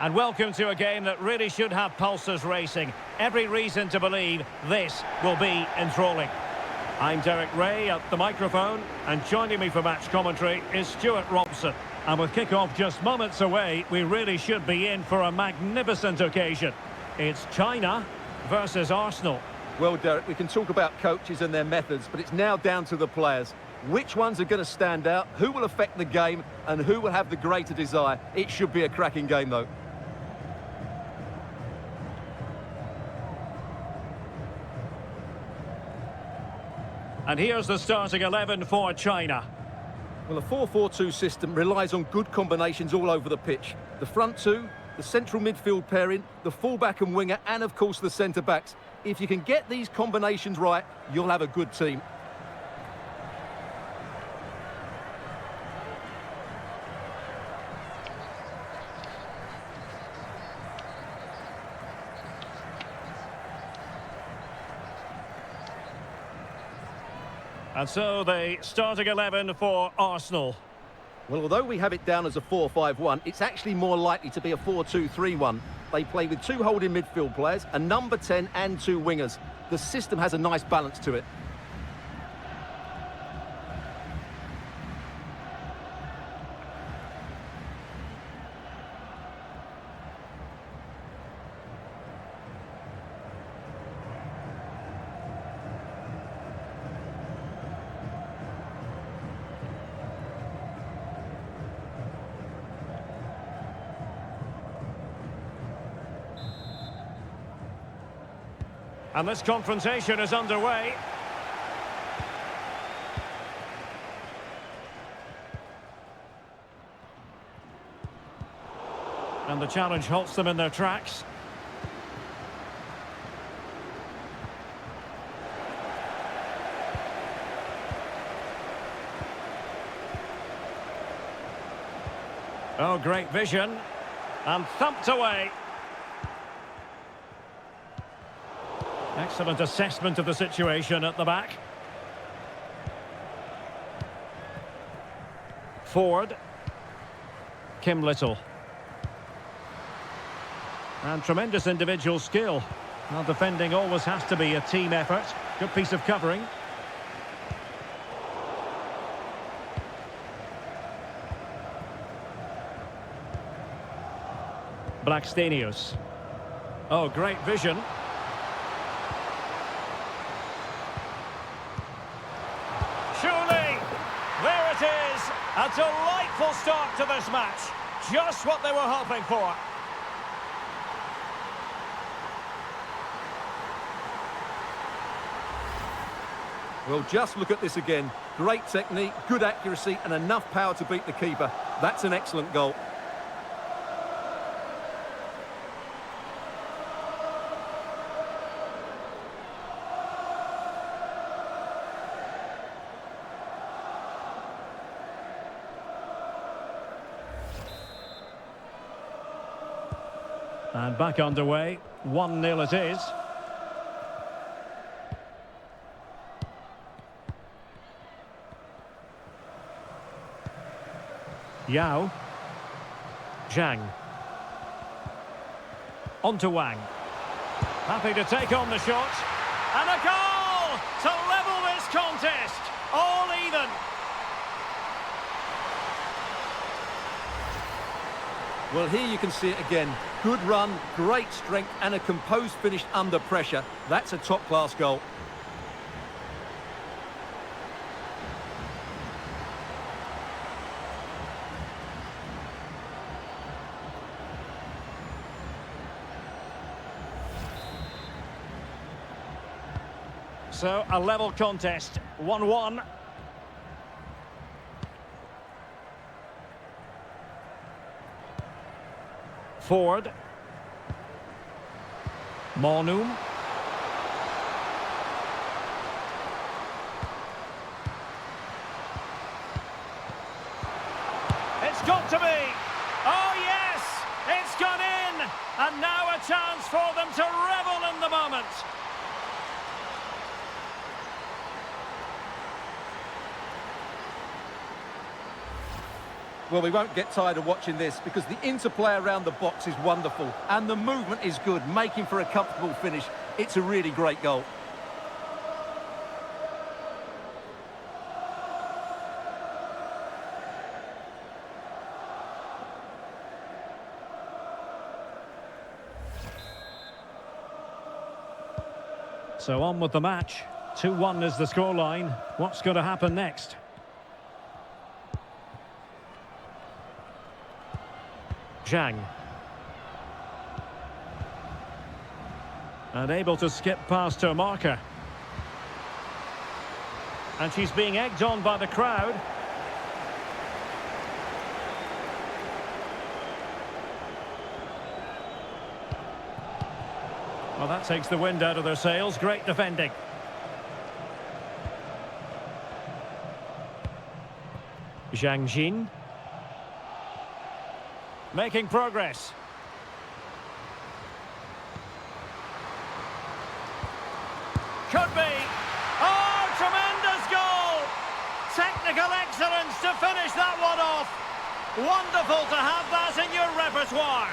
And welcome to a game that really should have pulses racing. Every reason to believe this will be enthralling. I'm Derek Ray at the microphone, and joining me for match commentary is Stuart Robson. And with kick-off just moments away, we really should be in for a magnificent occasion. It's China versus Arsenal. Well, Derek, we can talk about coaches and their methods, but it's now down to the players. Which ones are going to stand out, who will affect the game, and who will have the greater desire? It should be a cracking game, though. And here's the starting 11 for China. Well, a 4-4-2 system relies on good combinations all over the pitch. The front two, the central midfield pairing, the fullback and winger, and of course the centre-backs. If you can get these combinations right, you'll have a good team. And so the starting 11 for Arsenal. Well, although we have it down as a 4-5-1, it's actually more likely to be a 4-2-3-1. They play with two holding midfield players, a number 10 and two wingers. The system has a nice balance to it. And this confrontation is underway. And the challenge halts them in their tracks. Oh, great vision. And thumped away. Excellent assessment of the situation at the back. Ford. Kim Little. And tremendous individual skill. Well, defending always has to be a team effort. Good piece of covering. Blackstenius. Oh, great vision. A delightful start to this match. Just what they were hoping for. Well, just look at this again. Great technique, good accuracy, and enough power to beat the keeper. That's an excellent goal. And back underway, 1-0 it is. Yao. Zhang. On to Wang. Happy to take on the shot. And a goal to level this contest. All even. Well, here you can see it again. Good run, great strength, and a composed finish under pressure. That's a top-class goal. So, a level contest, 1-1. Ford. Monum. It's got to be. Oh, yes! It's gone in! And now a chance for them to revel in the moment. Well, we won't get tired of watching this because the interplay around the box is wonderful and the movement is good, making for a comfortable finish. It's a really great goal. So on with the match. 2-1 is the scoreline. What's going to happen next? Zhang. And able to skip past her marker. And she's being egged on by the crowd. Well, that takes the wind out of their sails. Great defending. Zhang Jin. Making progress. Could be. Oh, tremendous goal! Technical excellence to finish that one off. Wonderful to have that in your repertoire.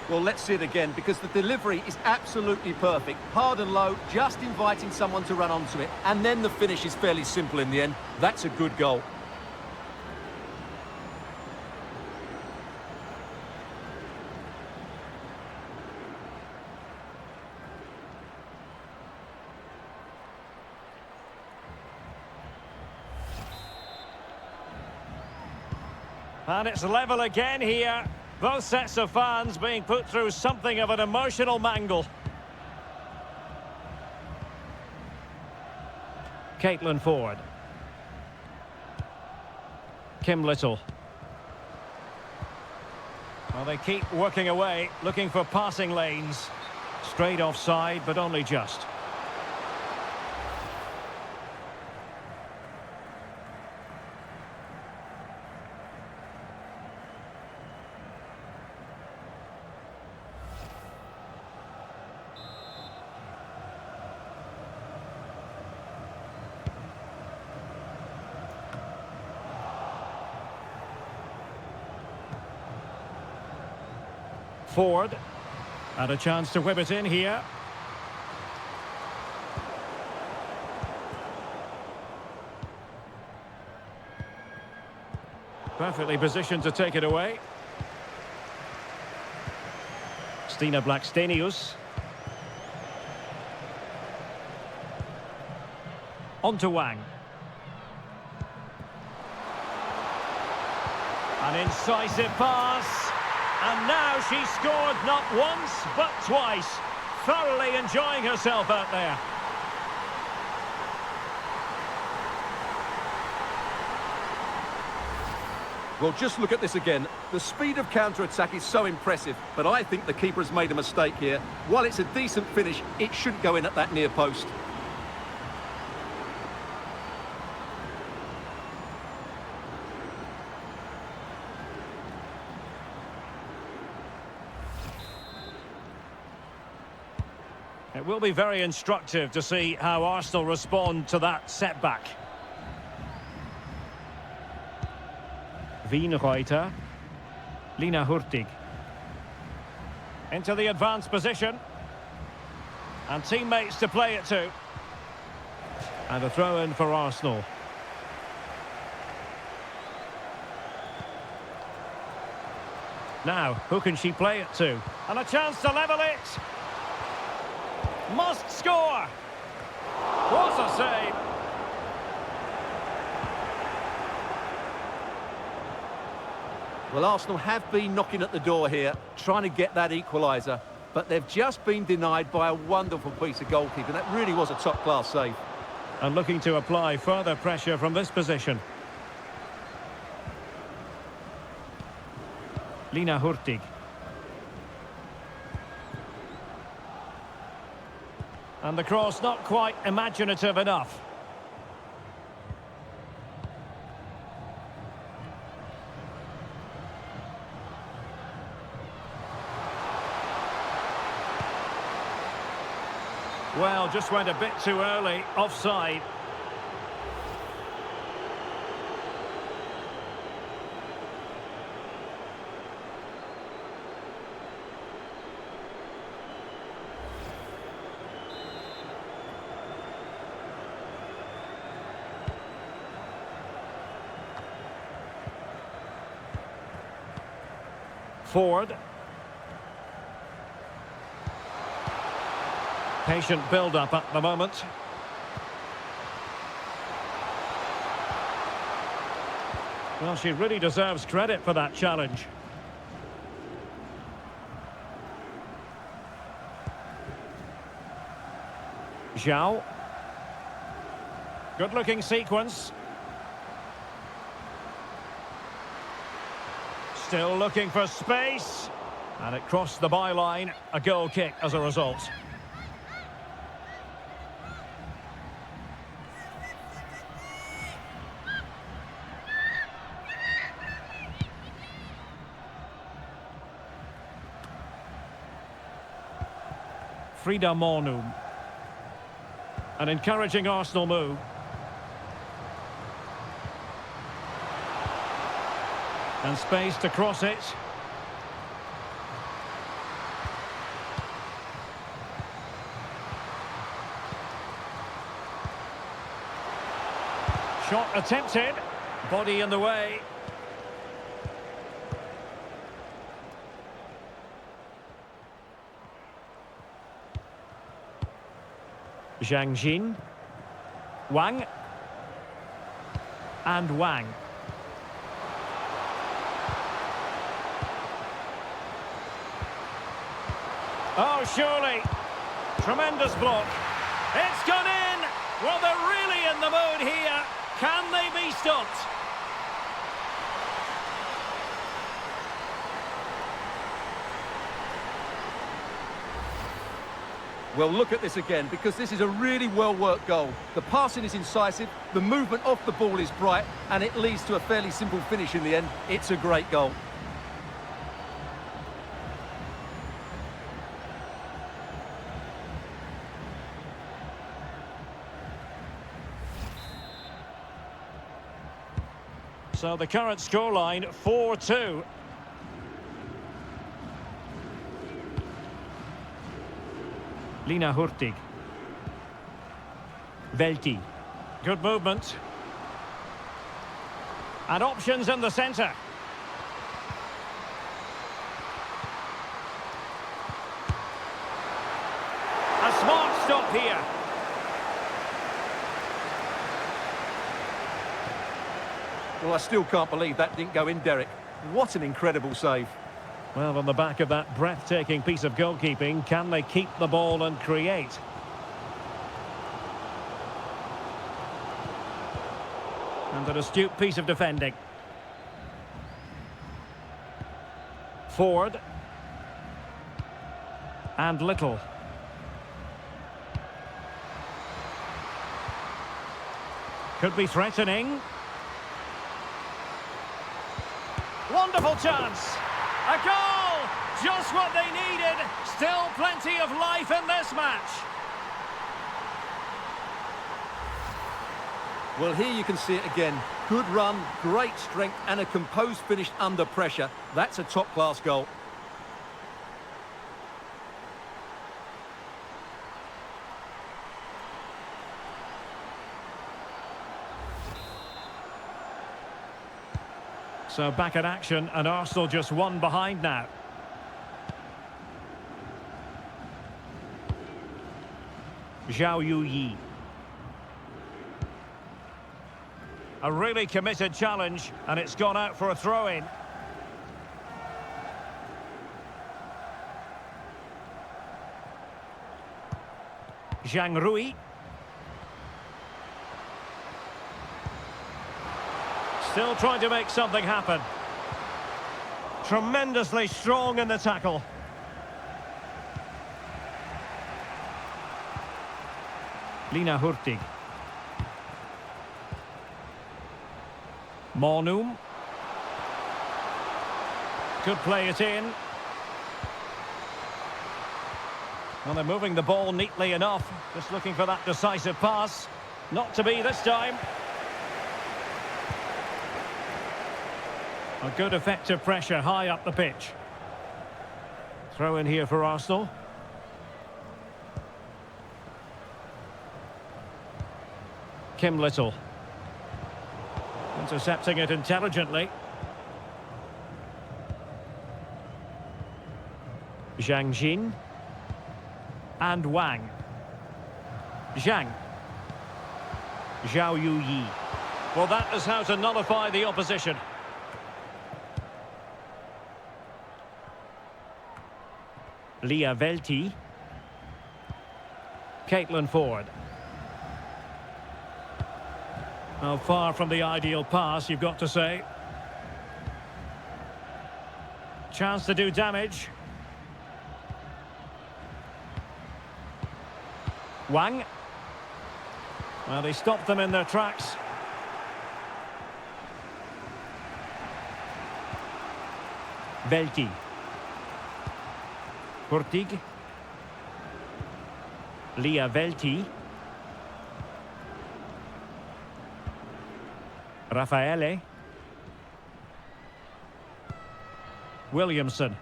Well, let's see it again because the delivery is absolutely perfect. Hard and low, just inviting someone to run onto it. And then the finish is fairly simple in the end. That's a good goal. And it's level again here. Both sets of fans being put through something of an emotional mangle. Caitlin Ford. Kim Little. Well, they keep working away, looking for passing lanes. Straight offside, but only just. Ford, and a chance to whip it in here. Perfectly positioned to take it away. Stina Blackstenius. On to Wang. An incisive pass. And now she scored not once, but twice. Thoroughly enjoying herself out there. Well, just look at this again. The speed of counter-attack is so impressive, but I think the keeper has made a mistake here. While it's a decent finish, it shouldn't go in at that near post. It will be very instructive to see how Arsenal respond to that setback. Wienreuter. Lina Hurtig. Into the advanced position. And teammates to play it to. And a throw-in for Arsenal. Now, who can she play it to? And a chance to level it! Must score! What a save! Well, Arsenal have been knocking at the door here, trying to get that equaliser, but they've just been denied by a wonderful piece of goalkeeping. That really was a top-class save. And looking to apply further pressure from this position. Lina Hurtig. And the cross not quite imaginative enough. Well, just went a bit too early. Offside. Ford. Patient build-up at the moment. Well, she really deserves credit for that challenge. Zhao. Good-looking sequence. Still looking for space. And it crossed the byline. A goal kick as a result. Frida Mornum. An encouraging Arsenal move. And space to cross it. Shot attempted. Body in the way. Zhang Jin. Wang. And Wang. Oh, surely. Tremendous block. It's gone in. Well, they're really in the mood here. Can they be stopped? Well, look at this again, because this is a really well-worked goal. The passing is incisive, the movement off the ball is bright, and it leads to a fairly simple finish in the end. It's a great goal. So the current scoreline, 4-2. Lina Hurtig. Velti. Good movement. And options in the centre. A smart stop here. Well, I still can't believe that didn't go in, Derek. What an incredible save. Well, on the back of that breathtaking piece of goalkeeping, can they keep the ball and create? And an astute piece of defending. Ford. And Little. Could be threatening. Wonderful chance. A goal! Just what they needed. Still plenty of life in this match. Well, here you can see it again. Good run, great strength, and a composed finish under pressure. That's a top-class goal. So back at action, and Arsenal just one behind now. Zhao Yuyi. A really committed challenge, and it's gone out for a throw-in. Zhang Rui. Still trying to make something happen. Tremendously strong in the tackle. Lina Hurtig. Mornum. Could play it in. Well, they're moving the ball neatly enough. Just looking for that decisive pass. Not to be this time. A good effective pressure high up the pitch. Throw in here for Arsenal. Kim Little. Intercepting it intelligently. Zhang Jin. And Wang. Zhang. Zhao Yu-Yi. Well, that is how to nullify the opposition. Leah Velti. Caitlin Ford. Well, far from the ideal pass, you've got to say. Chance to do damage. Wang. Well, they stopped them in their tracks. Velti. Hurtig. Leah Velti. Raffaele. Williamson.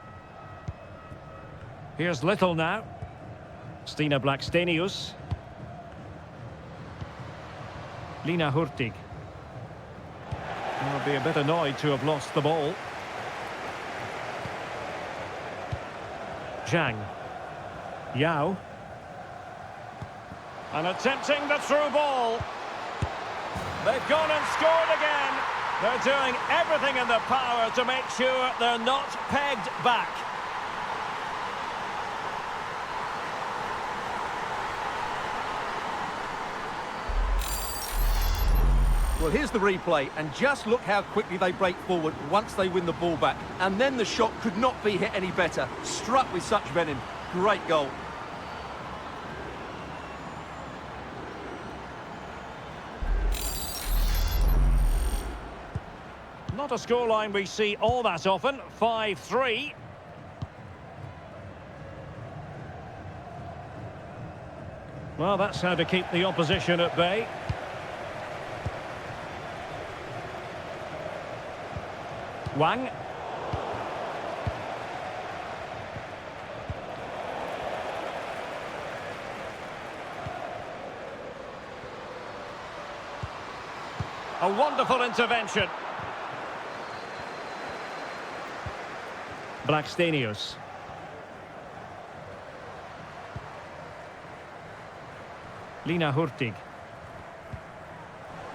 Here's Little now. Stina Blackstenius. Lina Hurtig. I'll be a bit annoyed to have lost the ball. Zhang. Yao. And attempting the through ball. They've gone and scored again. They're doing everything in their power to make sure they're not pegged back. Well, here's the replay, and just look how quickly they break forward once they win the ball back. And then the shot could not be hit any better. Struck with such venom. Great goal. Not a scoreline we see all that often. 5-3. Well, that's how to keep the opposition at bay. Wang. A wonderful intervention. Blackstenius. Lina Hurtig.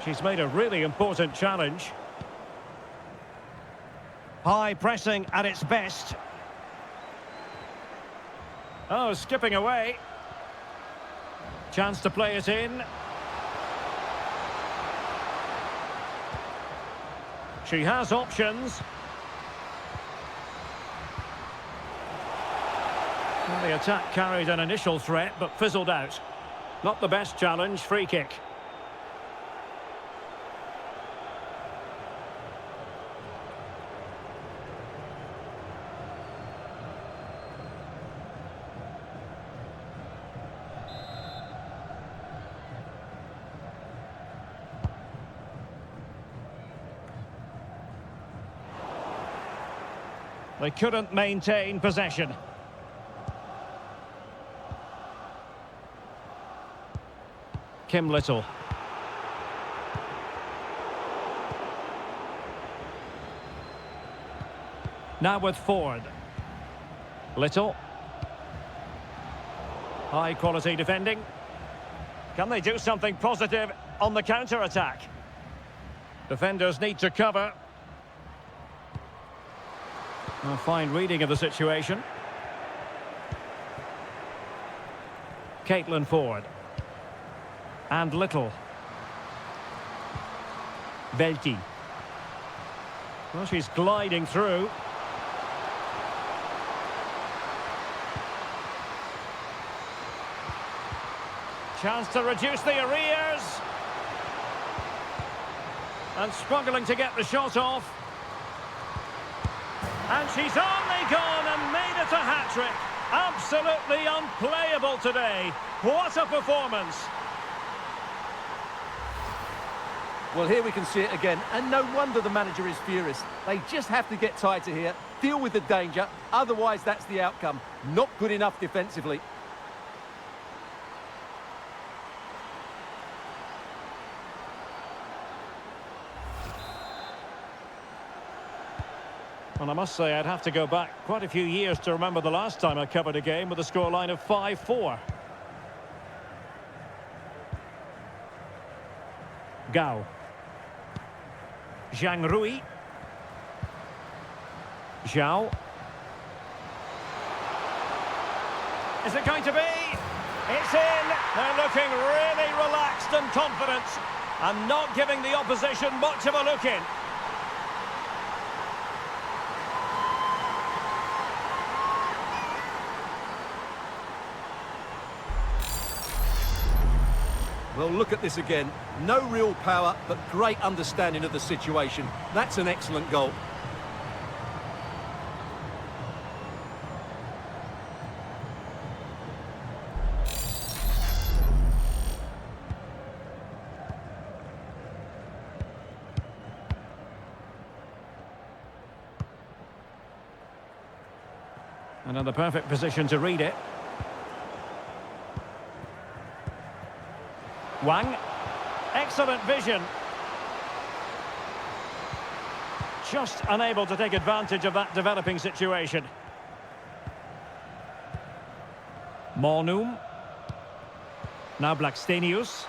She's made a really important challenge. High pressing at its best. Oh, skipping away. Chance to play it in. She has options. Well, the attack carried an initial threat, but fizzled out. Not the best challenge, free kick. They couldn't maintain possession. Kim Little. Now with Ford. Little. High quality defending. Can they do something positive on the counter-attack? Defenders need to cover. A fine reading of the situation. Caitlin Ford. And Little. Velti. Well, she's gliding through. Chance to reduce the arrears. And struggling to get the shot off. And she's only gone and made it a hat-trick. Absolutely unplayable today. What a performance. Well, here we can see it again, and no wonder the manager is furious. They just have to get tighter here, deal with the danger, otherwise that's the outcome. Not good enough defensively. And I must say, I'd have to go back quite a few years to remember the last time I covered a game with a scoreline of 5-4. Gao. Zhang Rui. Zhao. Is it going to be? It's in! They're looking really relaxed and confident, and not giving the opposition much of a look in. Well, look at this again. No real power, but great understanding of the situation. That's an excellent goal. And in the perfect position to read it. Wang. Excellent vision. Just unable to take advantage of that developing situation. Mornum. Now Blackstenius.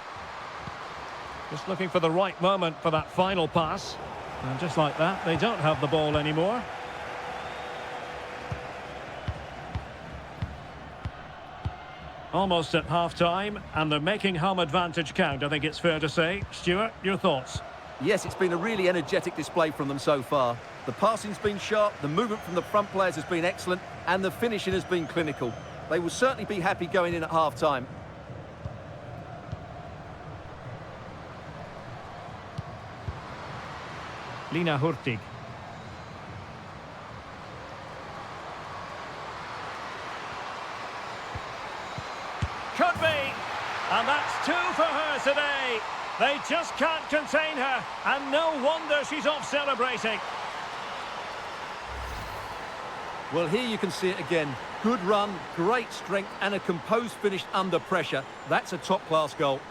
Just looking for the right moment for that final pass. And just like that, they don't have the ball anymore. Almost at half-time, and they're making home advantage count, I think it's fair to say. Stuart, your thoughts? Yes, it's been a really energetic display from them so far. The passing's been sharp, the movement from the front players has been excellent, and the finishing has been clinical. They will certainly be happy going in at half-time. Lina Hurtig. Could be, and that's two for her today. They just can't contain her, and no wonder she's off celebrating. Well, here you can see it again. Good run, great strength, and a composed finish under pressure. That's a top-class goal.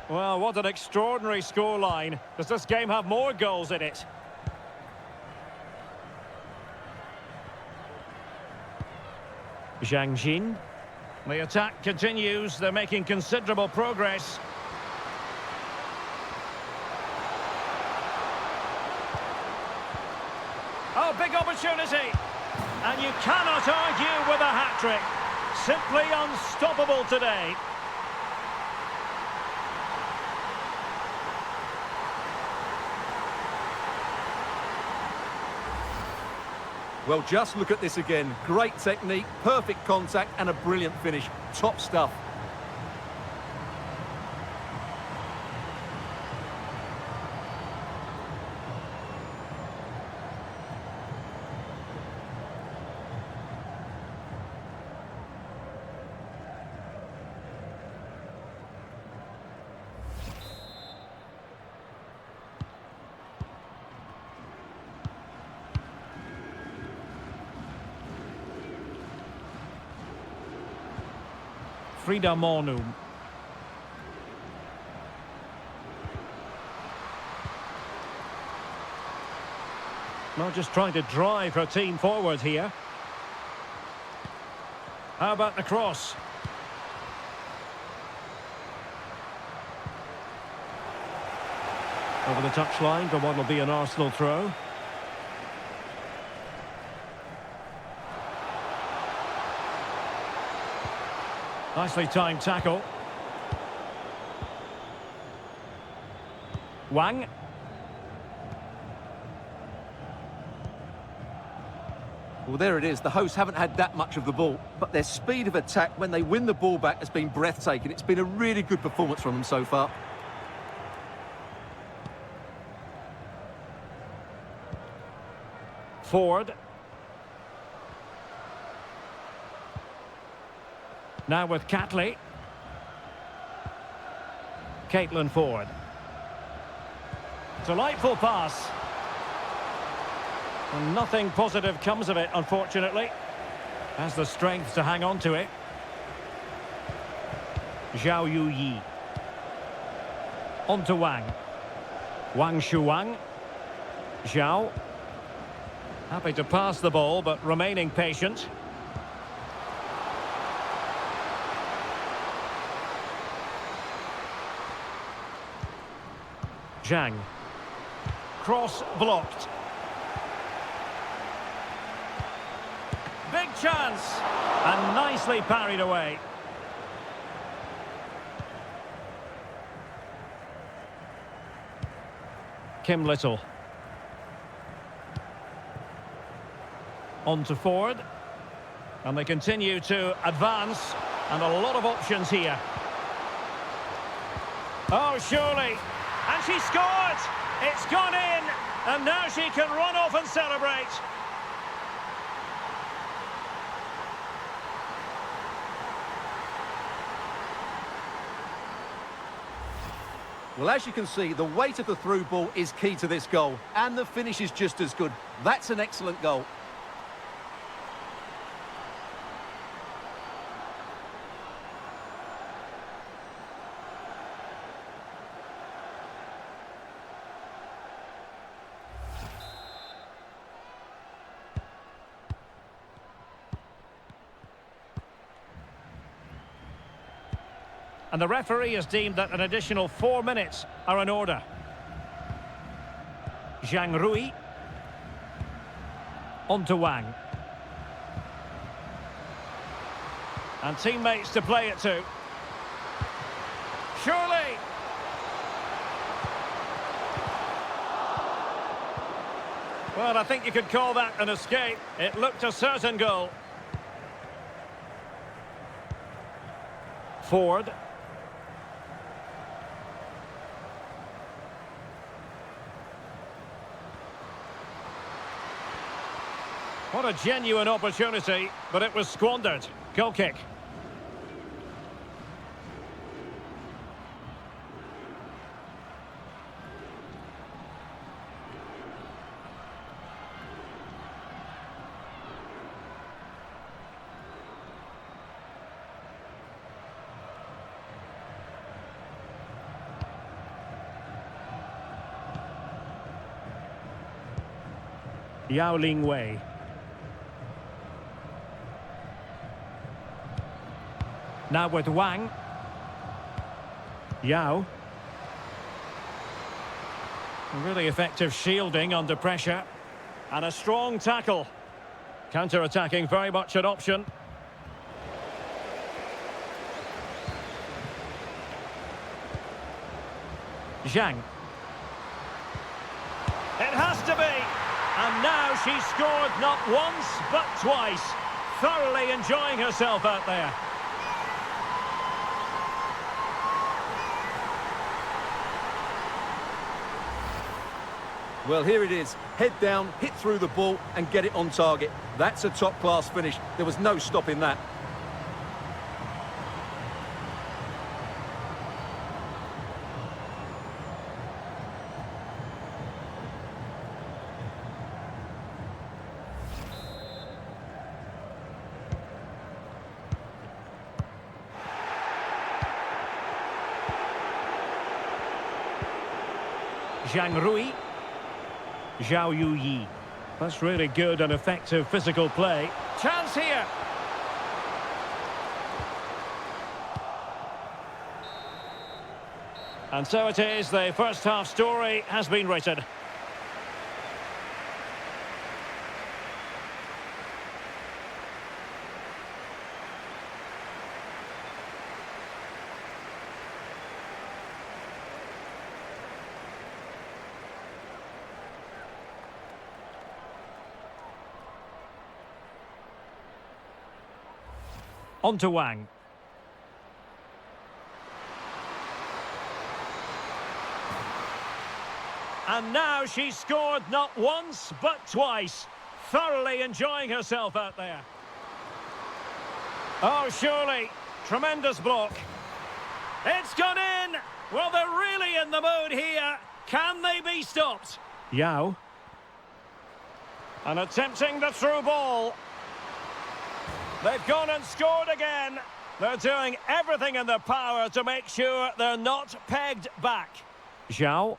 Well, what an extraordinary scoreline. Does this game have more goals in it? Zhang Jin. The attack continues. They're making considerable progress. Oh, big opportunity. And you cannot argue with a hat-trick. Simply unstoppable today. Well, just look at this again. Great technique, perfect contact, and a brilliant finish. Top stuff. Frida Mornum. Well, just trying to drive her team forward here. How about the cross? Over the touchline for what will be an Arsenal throw. Nicely timed tackle. Wang. Well, there it is. The hosts haven't had that much of the ball, but their speed of attack when they win the ball back has been breathtaking. It's been a really good performance from them so far. Ford. Now with Catley. Caitlin Ford. Delightful pass. And nothing positive comes of it, unfortunately. Has the strength to hang on to it. Zhao Yu-Yi. On to Wang. Wang Shuang. Zhao. Happy to pass the ball, but remaining patient. Zhang. Cross blocked. Big chance. And nicely parried away. Kim Little. On to Ford. And they continue to advance. And a lot of options here. Oh, surely. And she scored! It's gone in! And now she can run off and celebrate. Well, as you can see, the weight of the through ball is key to this goal. And the finish is just as good. That's an excellent goal. And the referee has deemed that an additional 4 minutes are in order. Zhang Rui. On to Wang. And teammates to play it to. Surely! Well, I think you could call that an escape. It looked a certain goal. Ford. What a genuine opportunity, but it was squandered. Goal kick. Yao Ling Wei. Now with Wang. Yao. Really effective shielding under pressure. And a strong tackle. Counter-attacking, very much an option. Zhang. It has to be. And now she scored not once, but twice. Thoroughly enjoying herself out there. Well, here it is. Head down, hit through the ball and get it on target. That's a top-class finish. There was no stopping that. Zhang Rui. Zhao Yu-Yi. That's really good and effective physical play. Chance here. And so it is, the first half story has been written. On to Wang. And now she's scored not once, but twice. Thoroughly enjoying herself out there. Oh, surely. Tremendous block. It's gone in! Well, they're really in the mood here. Can they be stopped? Yao. And attempting the through ball. They've gone and scored again. They're doing everything in their power to make sure they're not pegged back. Zhao.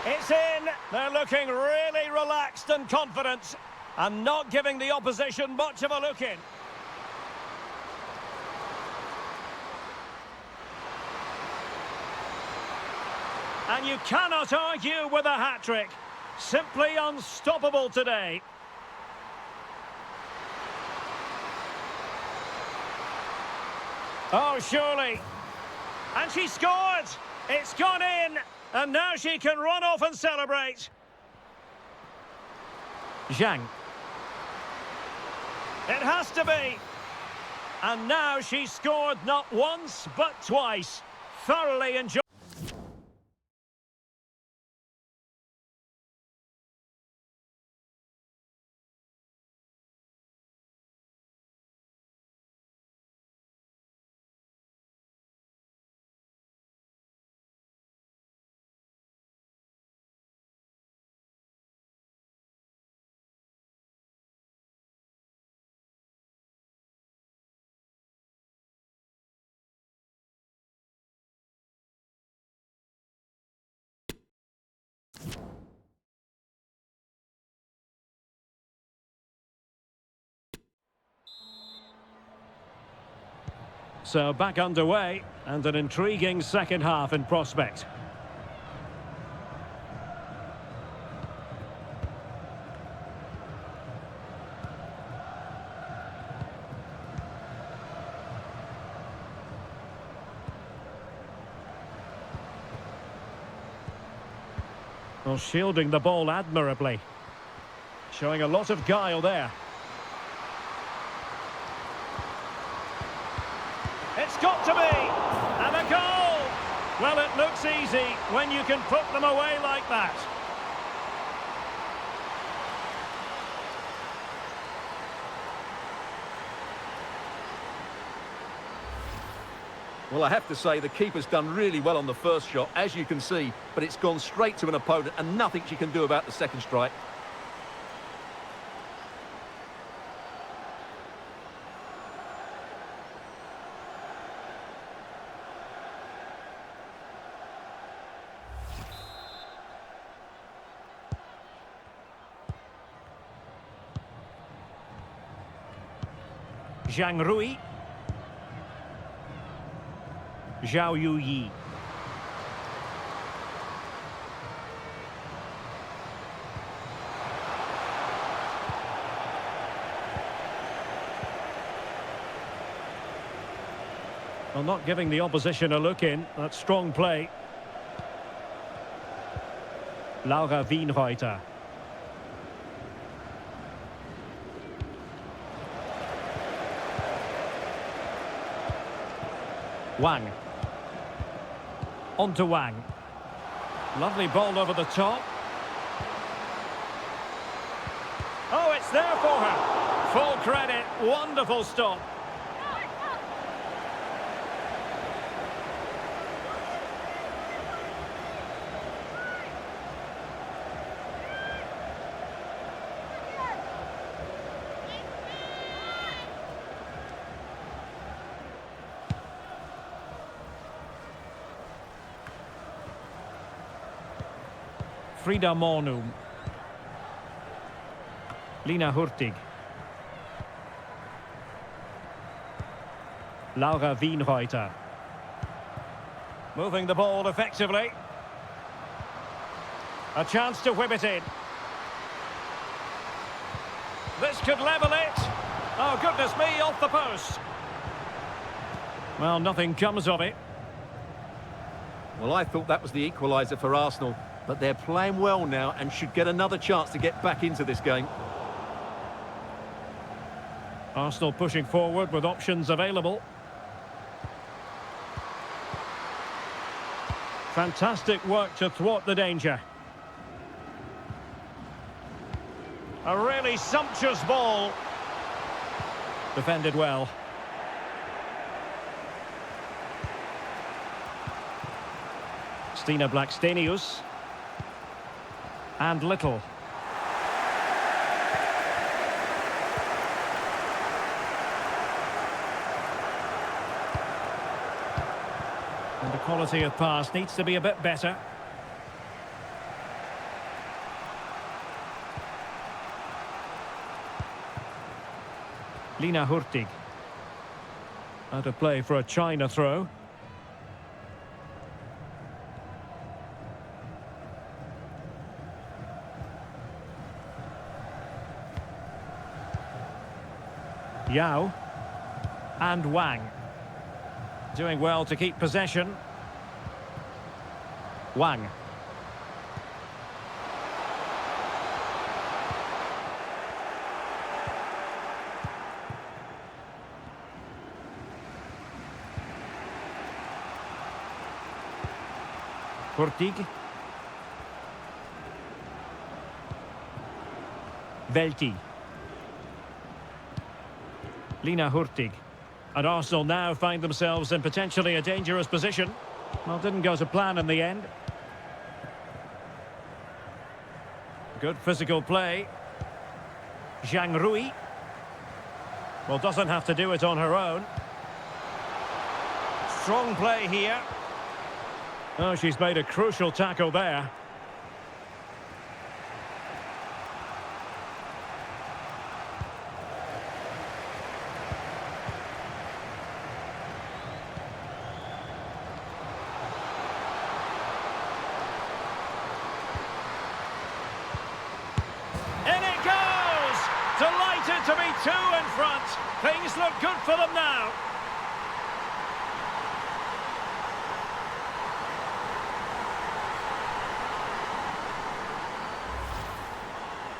It's in. They're looking really relaxed and confident and not giving the opposition much of a look in. And you cannot argue with a hat-trick. Simply unstoppable today. Oh, surely. And she scored. It's gone in. And now she can run off and celebrate. Zhang. It has to be. And now she's scored not once, but twice. Thoroughly enjoyed. So back underway, and an intriguing second half in prospect. Well, shielding the ball admirably. Showing a lot of guile there. It's got to be! And a goal! Well, it looks easy when you can put them away like that. Well, I have to say, the keeper's done really well on the first shot, as you can see, but it's gone straight to an opponent and nothing she can do about the second strike. Zhang Rui. Zhao Yuyi. Well, not giving the opposition a look in. That's strong play. Laura Wienreuter. Wang. On to Wang. Lovely ball over the top. Oh, it's there for her. Full credit. Wonderful stop. Frida Mornum. Lina Hurtig. Laura Wienreuter. Moving the ball effectively. A chance to whip it in. This could level it. Oh, goodness me, off the post. Well, nothing comes of it. Well, I thought that was the equaliser for Arsenal, but they're playing well now and should get another chance to get back into this game. Arsenal pushing forward with options available. Fantastic work to thwart the danger. A really sumptuous ball. Defended well. Stina Blackstenius. And Little. And the quality of pass needs to be a bit better. Lina Hurtig. Out of play for a China throw. Yao. And Wang. Doing well to keep possession. Wang. Hurtig. Velti. Lina Hurtig. And Arsenal now find themselves in potentially a dangerous position. Well, didn't go to plan in the end. Good physical play. Zhang Rui. Well, doesn't have to do it on her own. Strong play here. Oh, she's made a crucial tackle there. In it goes! Delighted to be two in front. Things look good for them now.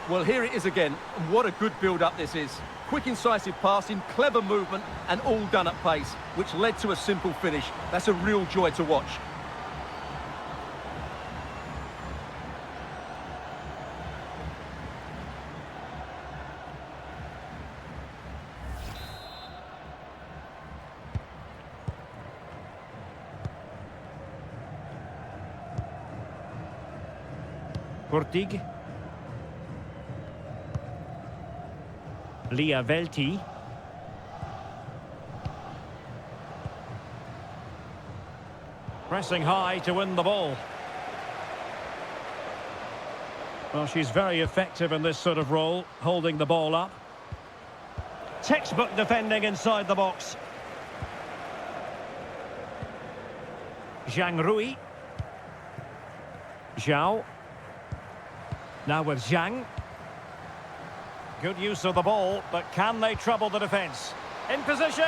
Well, here it is again, and what a good build-up this is. Quick, incisive passing, clever movement, and all done at pace, which led to a simple finish. That's a real joy to watch. Hurtig. Lia Velti. Pressing high to win the ball. Well, she's very effective in this sort of role, holding the ball up. Textbook defending inside the box. Zhang Rui. Zhao. Now with Zhang. Good use of the ball, but can they trouble the defence? In position.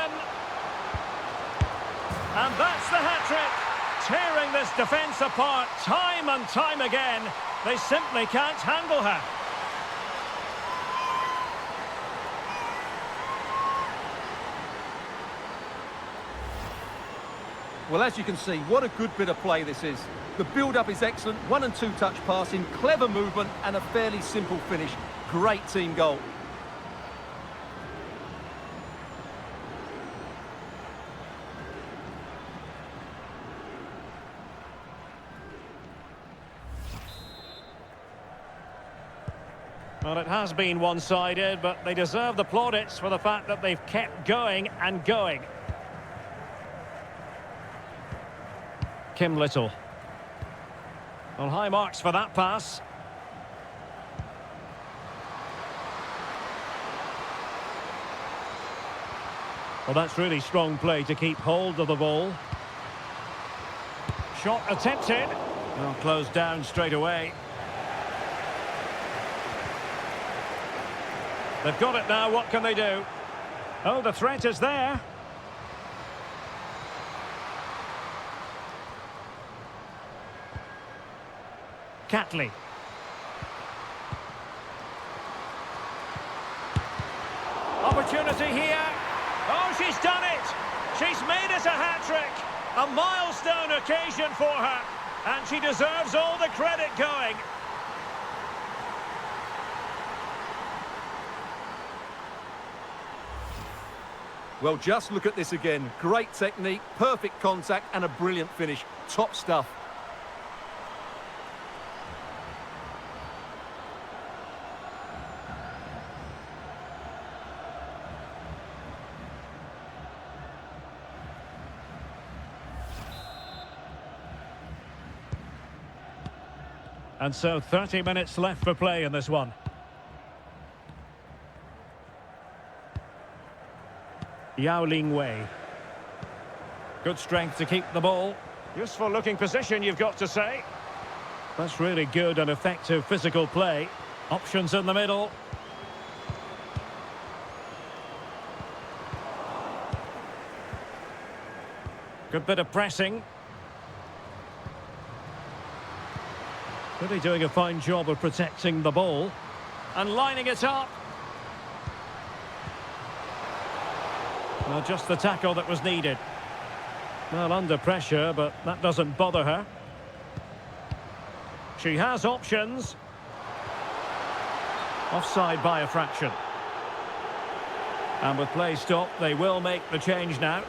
And that's the hat-trick. Tearing this defence apart time and time again. They simply can't handle her. Well, as you can see, what a good bit of play this is. The build-up is excellent, 1- and 2-touch passing, clever movement, and a fairly simple finish. Great team goal. Well, it has been one-sided, but they deserve the plaudits for the fact that they've kept going and going. Kim Little. Well, high marks for that pass. Well, that's really strong play to keep hold of the ball. Shot attempted. Well, closed down straight away. They've got it now, what can they do? Oh, the threat is there. Catley. Opportunity possibility here. Oh, she's done it. She's made it a hat-trick. A milestone occasion for her. And she deserves all the credit going. Well, just look at this again. Great technique, perfect contact, and a brilliant finish. Top stuff. And so 30 minutes left for play in this one. Yao Ling Wei. Good strength to keep the ball. Useful looking position, you've got to say. That's really good and effective physical play. Options in the middle. Good bit of pressing. Really doing a fine job of protecting the ball. And lining it up. Well, just the tackle that was needed. Well, under pressure, but that doesn't bother her. She has options. Offside by a fraction. And with play stopped, they will make the change now.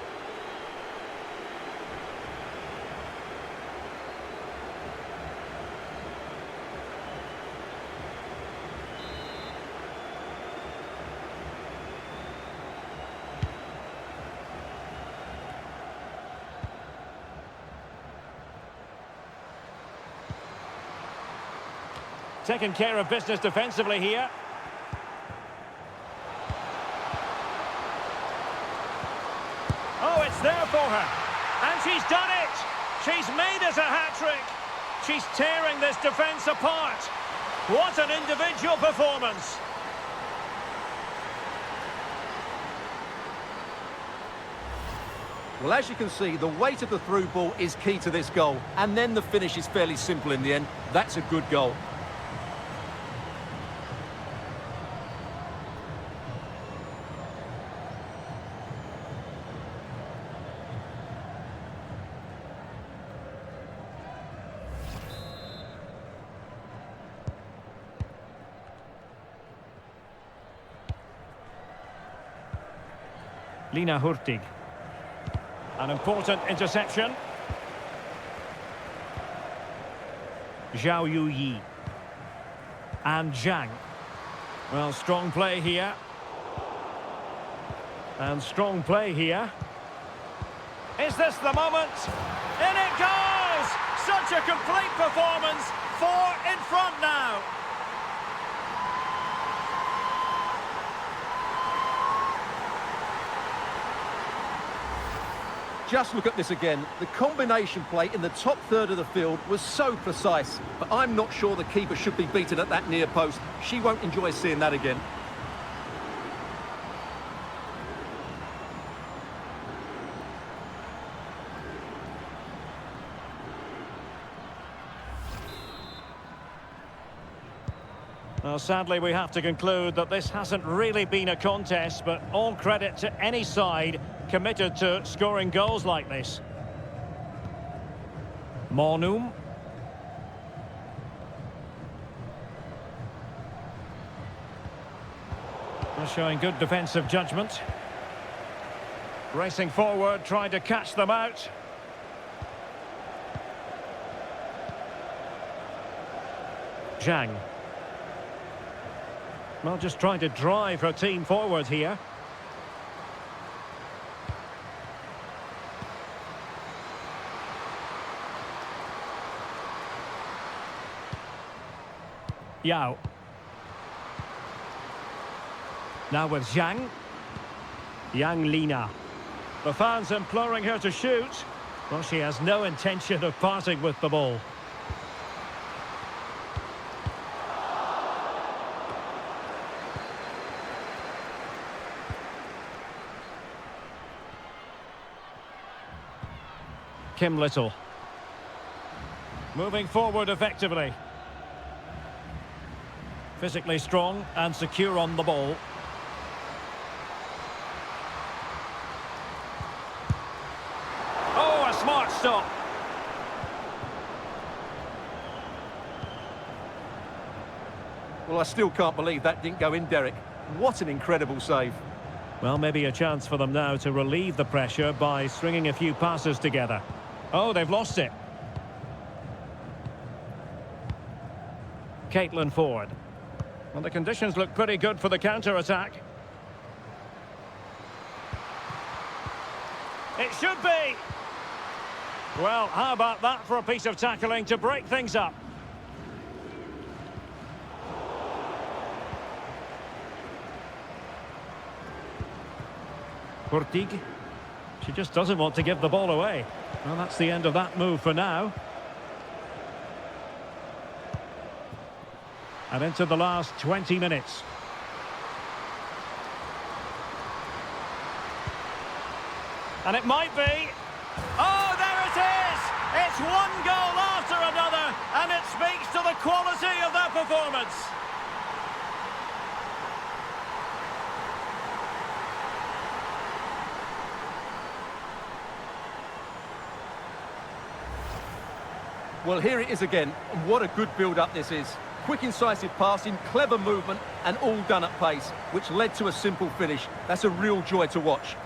Taking care of business defensively here. Oh, it's there for her. And she's done it. She's made it a hat-trick. She's tearing this defence apart. What an individual performance. Well, as you can see, the weight of the through ball is key to this goal. And then the finish is fairly simple in the end. That's a good goal. Lina Hurtig. An important interception. Zhao Yuyi. And Zhang. Well, strong play here. And strong play here. Is this the moment? In it goes! Such a complete performance. 4 in front now. Just look at this again. The combination play in the top third of the field was so precise, but I'm not sure the keeper should be beaten at that near post. She won't enjoy seeing that again. Well, sadly, we have to conclude that this hasn't really been a contest, but all credit to any side committed to scoring goals like this. Mornum. They're showing good defensive judgment. Racing forward, trying to catch them out. Zhang. Well, just trying to drive her team forward here. Yao. Now with Zhang. Yang Lina. The fans imploring her to shoot. Well, she has no intention of parting with the ball. Kim Little. Moving forward effectively. Physically strong and secure on the ball. stop. Well, I still can't believe that didn't go in, Derek. What an incredible save. Well, maybe a chance for them now to relieve the pressure by stringing a few passes together. Oh, they've lost it. Caitlin Ford. Well, the conditions look pretty good for the counter-attack. It should be. Well, how about that for a piece of tackling to break things up? Hurtig. She just doesn't want to give the ball away. Well, that's the end of that move for now. And into the last 20 minutes. And it might be. Oh, there it is! It's one goal after another, and it speaks to the quality of their performance. Well, here it is again. And what a good build-up this is. Quick, incisive passing, clever movement, and all done at pace, which led to a simple finish. That's a real joy to watch.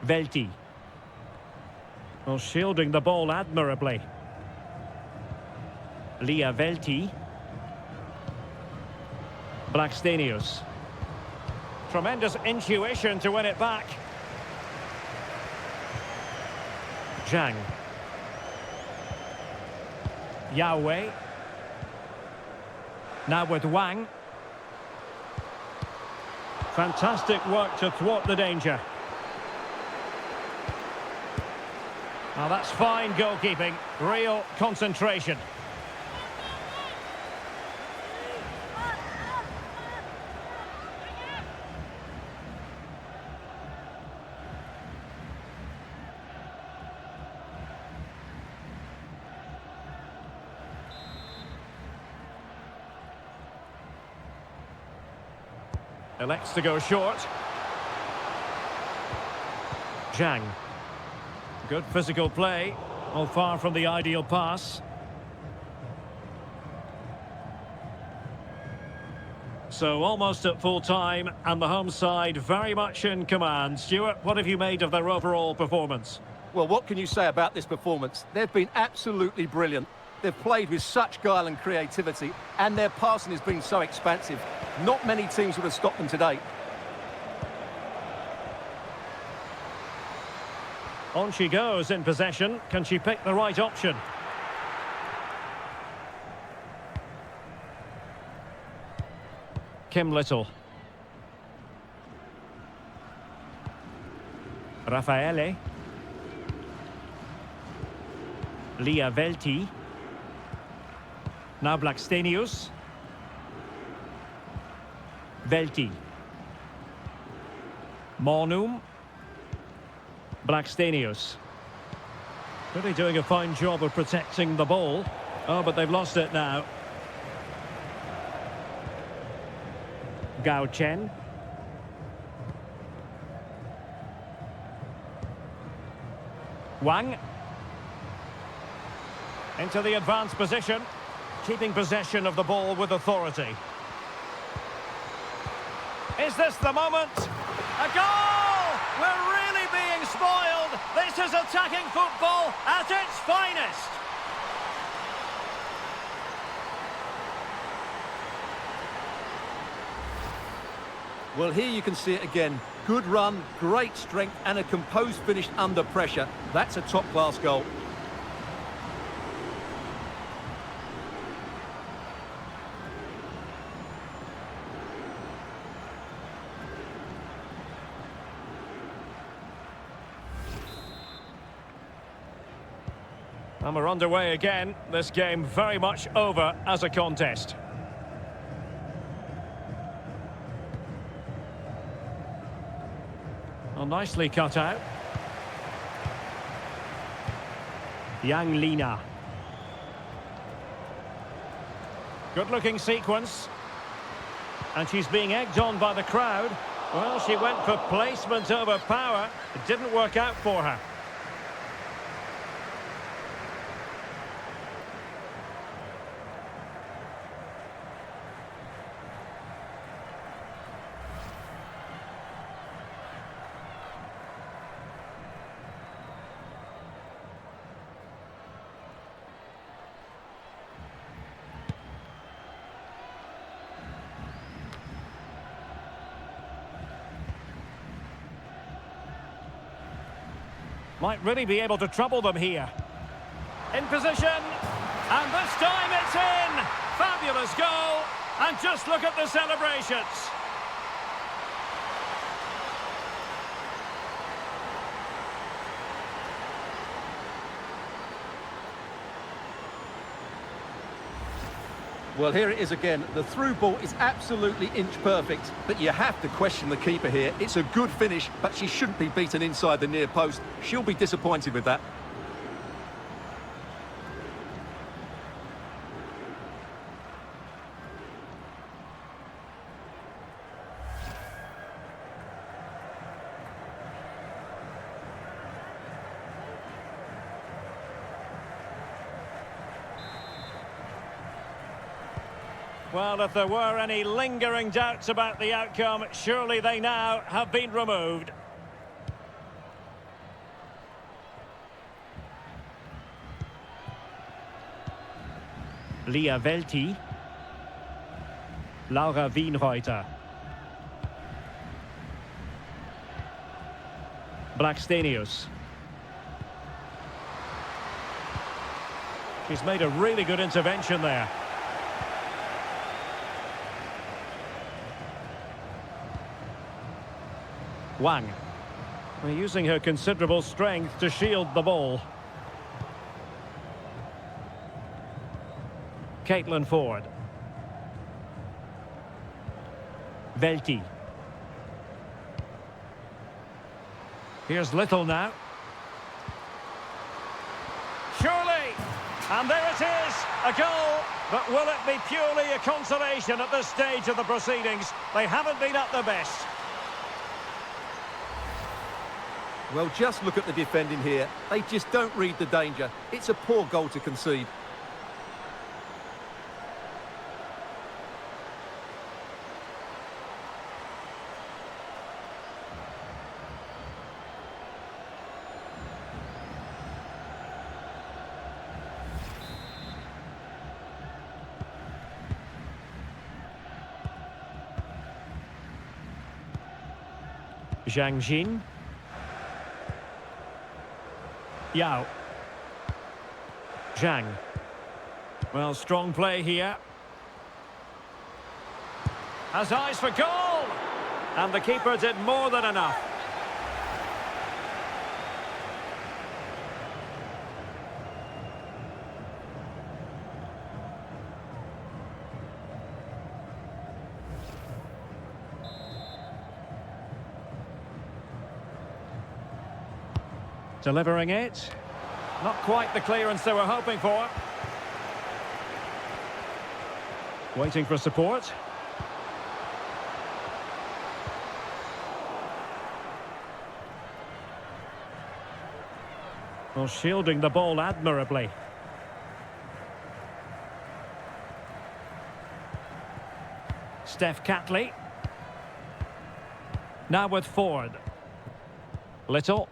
Velti. Well, shielding the ball admirably. Leah Velti. Blackstenius. Tremendous intuition to win it back. Zhang. Yao. Now with Wang. Fantastic work to thwart the danger. Now that's fine goalkeeping, real concentration. Elects to go short. Zhang. Good physical play, all far from the ideal pass. So almost at full time, and the home side very much in command. Stuart, what have you made of their overall performance? Well, what can you say about this performance? They've been absolutely brilliant. They've played with such guile and creativity, and their passing has been so expansive. Not many teams would have stopped them today. On she goes in possession. Can she pick the right option? Kim Little. Raffaele. Leah Velti. Now Blackstenius. Velti. Mornum. Blackstenius. Really doing a fine job of protecting the ball. Oh, but they've lost it now. Gao Chen. Wang. Into the advanced position. Keeping possession of the ball with authority. Is this the moment? A goal! We're really being spoiled. This is attacking football at its finest. Well, here you can see it again. Good run, great strength, and a composed finish under pressure. That's a top-class goal. And we're underway again. This game very much over as a contest. Well, nicely cut out. Yang Lina. Good-looking sequence. And she's being egged on by the crowd. Well, she went for placement over power. It didn't work out for her. Might really be able to trouble them here. In position. And this time it's in. Fabulous goal. And just look at the celebrations. Well, here it is again. The through ball is absolutely inch perfect, but you have to question the keeper here. It's a good finish, but she shouldn't be beaten inside the near post. She'll be disappointed with that. Well, if there were any lingering doubts about the outcome, surely they now have been removed. Lia Velti. Laura Wienreuter. Blackstenius. She's made a really good intervention there. Wang. Using her considerable strength to shield the ball. Caitlin Ford. Velti. Here's Little now. Surely! And there it is, a goal. But will it be purely a consolation at this stage of the proceedings? They haven't been at their best. Well, just look at the defending here. They just don't read the danger. It's a poor goal to concede. Zhang Jin. Yao. Zhang. Well, strong play here. Has eyes for goal! And the keeper did more than enough. Delivering it. Not quite the clearance they were hoping for. Waiting for support. Well, shielding the ball admirably. Steph Catley. Now with Ford. Little.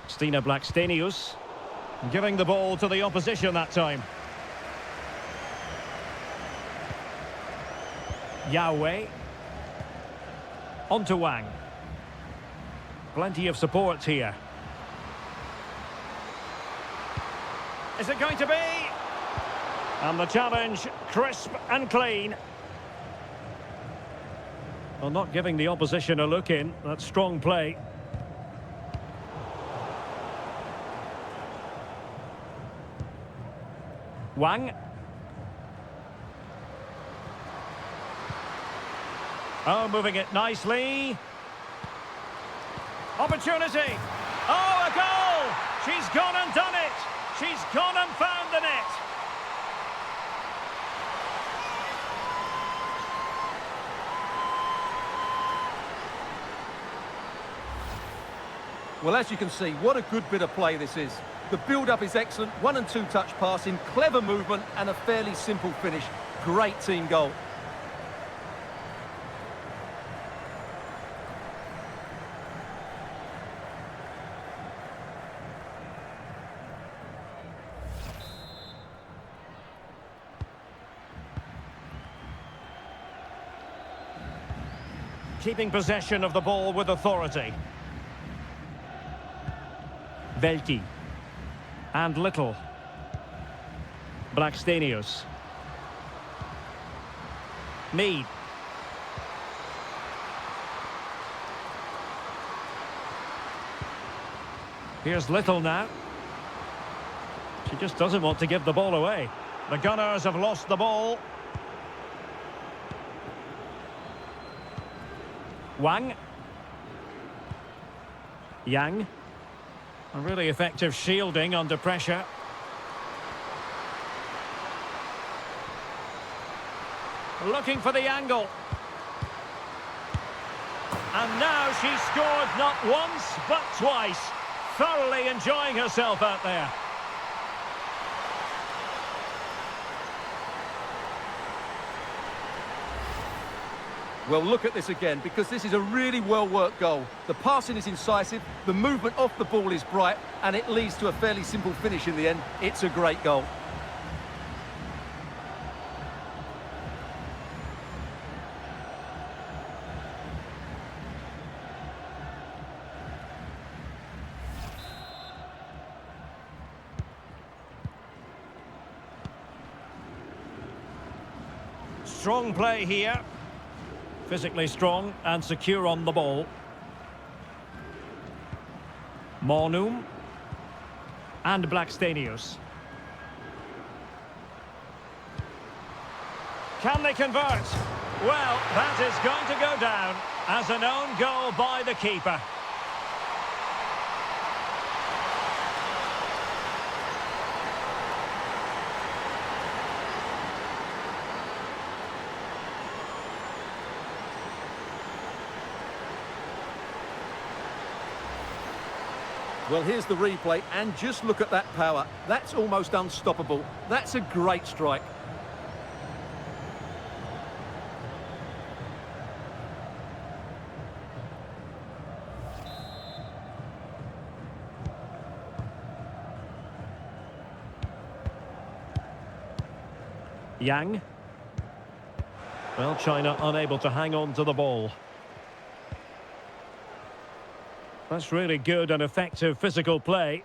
Stina Blackstenius giving the ball to the opposition that time. Yao. On to Wang. Plenty of support here. Is it going to be? And the challenge, crisp and clean. Well, not giving the opposition a look in. That's strong play. Wang. Oh, moving it nicely. Opportunity. Oh, a goal! She's gone and done it. She's gone and found the net. Well, as you can see, what a good bit of play this is. The build-up is excellent, 1- and 2-touch passing, clever movement and a fairly simple finish. Great team goal. Keeping possession of the ball with authority. Velki. And Little. Blackstenius. Mead. Here's Little now. She just doesn't want to give the ball away. The Gunners have lost the ball. Wang. Yang. A really effective shielding under pressure. Looking for the angle. And now she's scored not once, but twice. Thoroughly enjoying herself out there. Well, look at this again, because this is a really well-worked goal. The passing is incisive, the movement off the ball is bright, and it leads to a fairly simple finish in the end. It's a great goal. Strong play here. Physically strong and secure on the ball. Mornum and Blackstenius. Can they convert? Well, that is going to go down as an own goal by the keeper. Well, here's the replay, and just look at that power. That's almost unstoppable. That's a great strike. Yang. Well, China unable to hang on to the ball. That's really good and effective physical play.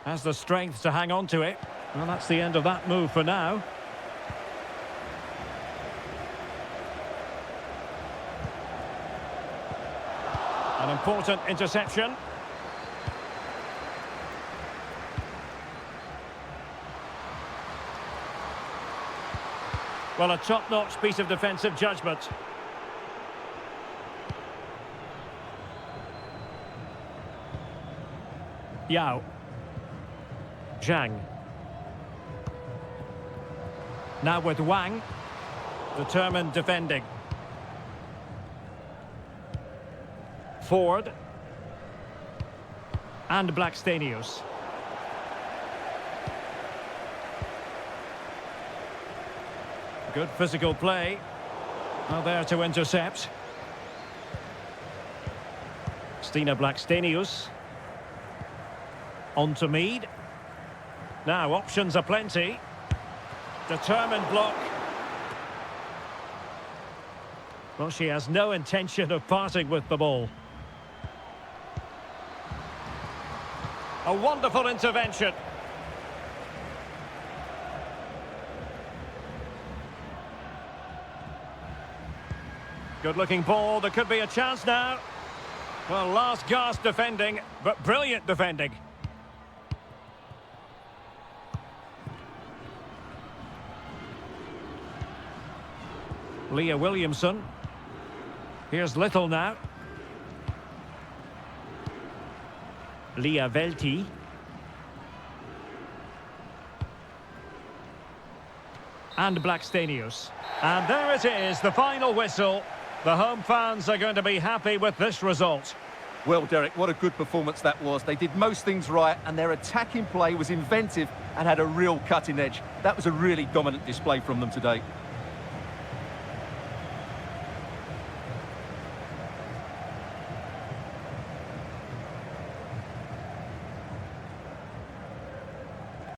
Has the strength to hang on to it. Well, that's the end of that move for now. An important interception. Well, a top-notch piece of defensive judgment. Yao. Zhang. Now with Wang. Determined defending. Ford. And Blackstenius. Good physical play. Well, there to intercept. Stina Blackstenius. On to Mead. Now, options are plenty. Determined block. Well, she has no intention of parting with the ball. A wonderful intervention. Good-looking ball. There could be a chance now. Well, last gasp defending, but brilliant defending. Leah Williamson. Here's Little now. Leah Velti. And Blackstenius. And there it is, the final whistle. The home fans are going to be happy with this result. Well, Derek, what a good performance that was. They did most things right, and their attacking play was inventive and had a real cutting edge. That was a really dominant display from them today.